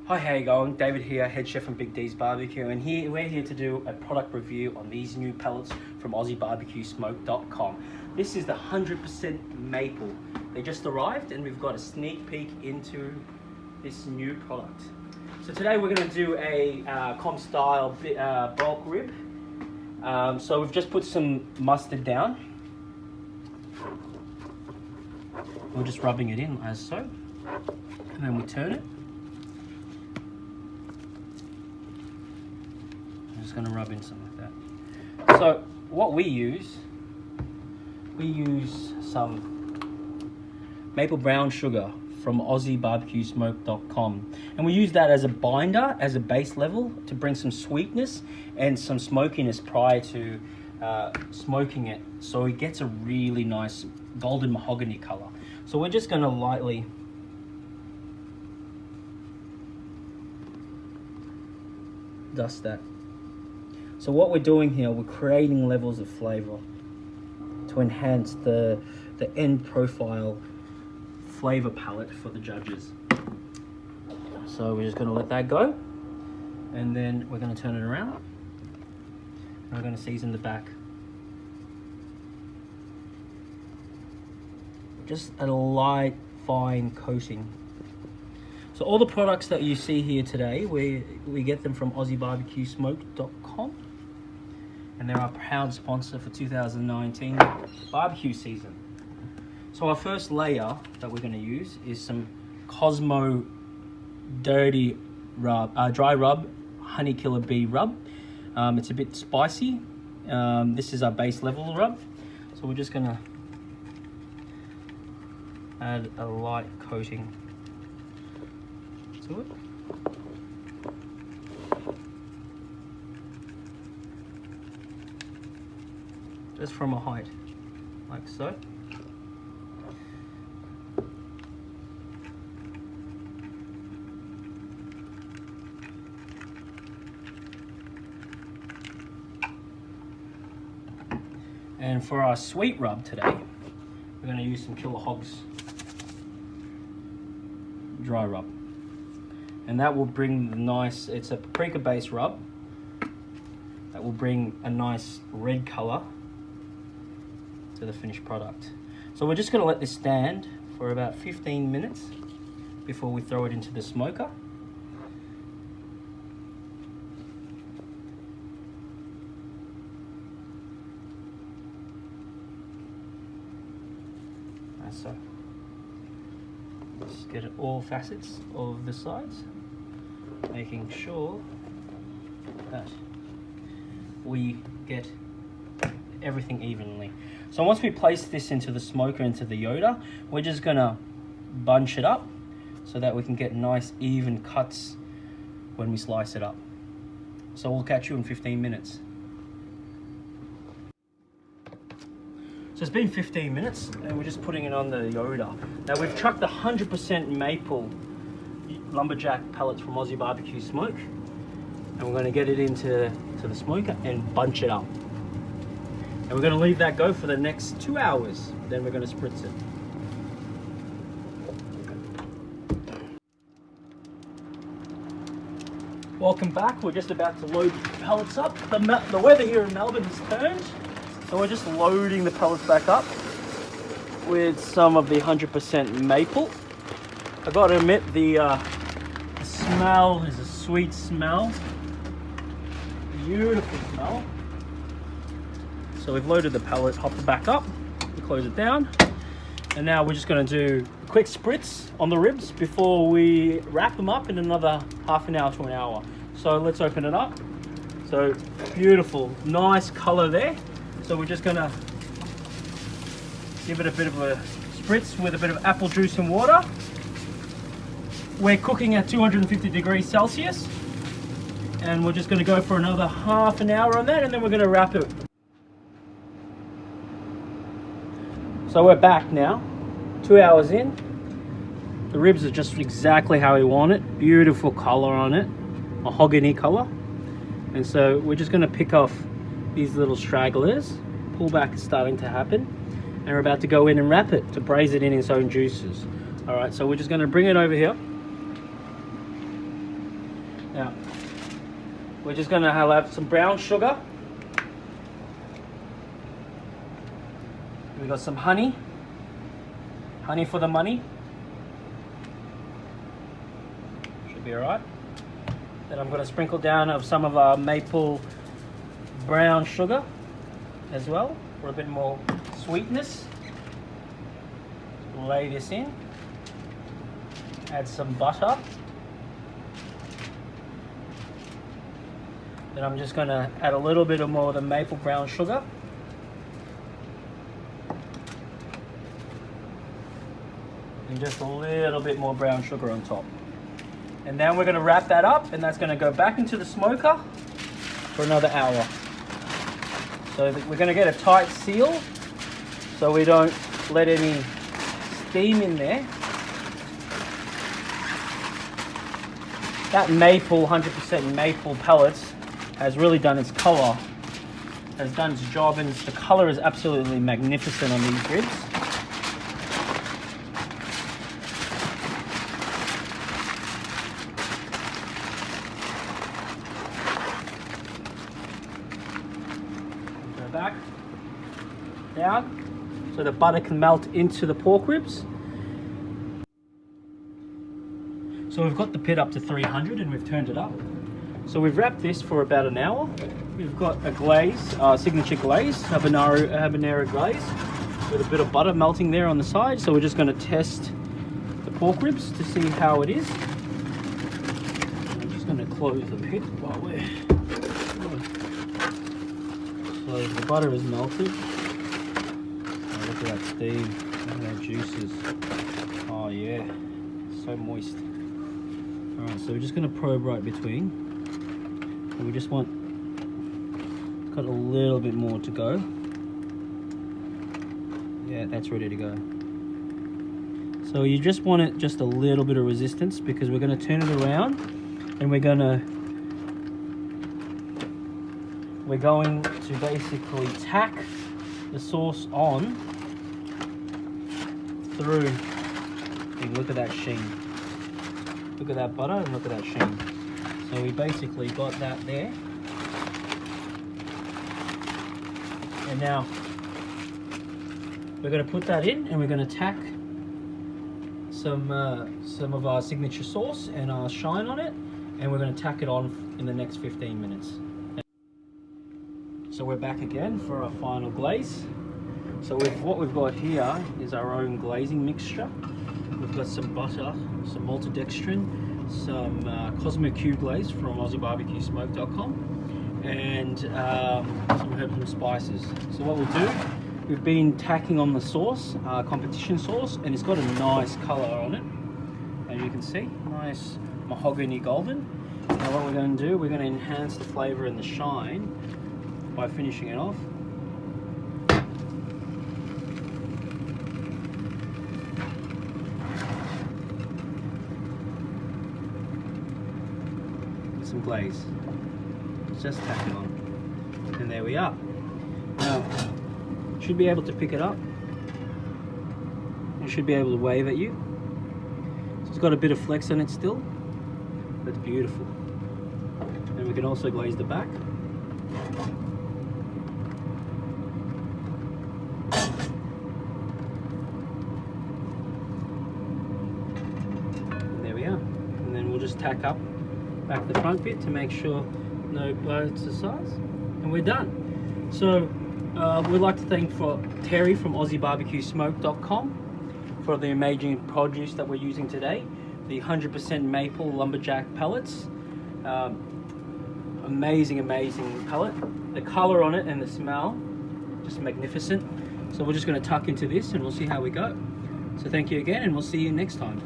Hi, how you going? David here, head chef from Big D's Barbecue, and we're here to do a product review on these new pellets from AussieBarbecueSmoke.com. This is the 100% maple. They just arrived and we've got a sneak peek into this new product. So today we're going to do a comp style bulk rib. So we've just put some mustard down. We're just rubbing it in as so, and then we turn it. Going to rub in some like that. So what we use some maple brown sugar from AussieBarbecueSmoke.com, and we use that as a binder, as a base level, to bring some sweetness and some smokiness prior to smoking it, so it gets a really nice golden mahogany color. So we're just going to lightly dust that. So what we're doing here, we're creating levels of flavor to enhance the end profile flavor palette for the judges. So we're just going to let that go, and then we're going to turn it around, and we're going to season the back. Just a light, fine coating. So all the products that you see here today, we get them from AussieBarbecueSmoke.com. And they're our proud sponsor for 2019 barbecue season. So our first layer that we're going to use is some Cosmo Dirty Rub, Dry Rub Honey Killer Bee Rub. It's a bit spicy. This is our base level rub. So we're just going to add a light coating to it. Just from a height, like so. And for our sweet rub today, we're going to use some Killer Hogs dry rub. And that will bring the nice, it's a paprika based rub, that will bring a nice red color to the finished product. So we're just going to let this stand for about 15 minutes before we throw it into the smoker. Like so. Just get it all facets of the sides, making sure that we get everything evenly. So once we place this into the smoker, into the Yoda, we're just gonna bunch it up so that we can get nice even cuts when we slice it up. So we'll catch you in 15 minutes. So it's been 15 minutes and we're just putting it on the Yoda. Now we've chucked the 100% maple Lumberjack pellets from Aussie Barbecue Smoke, and we're gonna get it into the smoker and bunch it up. And we're going to leave that go for the next 2 hours. Then we're going to spritz it. Welcome back. We're just about to load the pellets up. The weather here in Melbourne has turned, so we're just loading the pellets back up with some of the 100% maple. I got to admit, the smell is a sweet smell. Beautiful smell. So we've loaded the pellet, hopped it back up, we close it down, and now we're just going to do a quick spritz on the ribs before we wrap them up in another half an hour to an hour. So let's open it up. So beautiful, nice color there. So we're just going to give it a bit of a spritz with a bit of apple juice and water. We're cooking at 250 degrees Celsius, and we're just going to go for another half an hour on that, and then we're going to wrap it. So we're back now, 2 hours in. The ribs are just exactly how we want it. Beautiful color on it, mahogany color. And so we're just gonna pick off these little stragglers. Pullback is starting to happen. And we're about to go in and wrap it to braise it in its own juices. All right, so we're just gonna bring it over here. Now, we're just going to have some brown sugar. We got some honey. Honey for the money. Should be alright. Then I'm going to sprinkle down of some of our maple brown sugar as well for a bit more sweetness. Lay this in. Add some butter. Then I'm just going to add a little bit of more of the maple brown sugar. And just a little bit more brown sugar on top. And then we're going to wrap that up, and that's going to go back into the smoker for another hour. So we're going to get a tight seal so we don't let any steam in there. That maple, 100% maple pellets has really done its color, has done its job, and the color is absolutely magnificent on these ribs. Go back, down, so the butter can melt into the pork ribs. So we've got the pit up to 300 and we've turned it up. So we've wrapped this for about an hour. We've got a glaze, signature glaze, habanero glaze, with a bit of butter melting there on the side. So we're just going to test the pork ribs to see how it is. I'm just going to close the pit while we're... So the butter is melted. Oh, look at that steam, look at that juices. Oh yeah, so moist. Alright, so we're just going to probe right between. And we just want, got a little bit more to go. Yeah, that's ready to go. So you just want it just a little bit of resistance, because we're going to turn it around and we're going to basically tack the sauce on through. And look at that sheen. Look at that butter and look at that sheen. So we basically got that there. And now we're going to put that in and we're going to tack some of our signature sauce and our shine on it, and we're going to tack it on in the next 15 minutes. So we're back again for our final glaze. So what we've got here is our own glazing mixture. We've got some butter, some maltodextrin, some Cosmo Q glaze from AussieBarbecueSmoke.com, and some herbs and spices. So what we'll do, we've been tacking on the sauce, competition sauce, and it's got a nice color on it. As you can see, nice mahogany golden. Now what we're going to do, we're going to enhance the flavor and the shine by finishing it off. Some glaze, just tap it on, and there we are. Now should be able to pick it up, it should be able to wave at you. So it's got a bit of flex on it still, but it's beautiful. And we can also glaze the back. And there we are, and then we'll just tack up back the front bit to make sure no bites the sides, and we're done. So we'd like to thank Terry from AussieBarbecueSmoke.com for the amazing produce that we're using today, the 100% maple lumberjack pellets. Amazing pellet. The color on it and the smell, just magnificent. So we're just going to tuck into this and we'll see how we go. So thank you again, and we'll see you next time.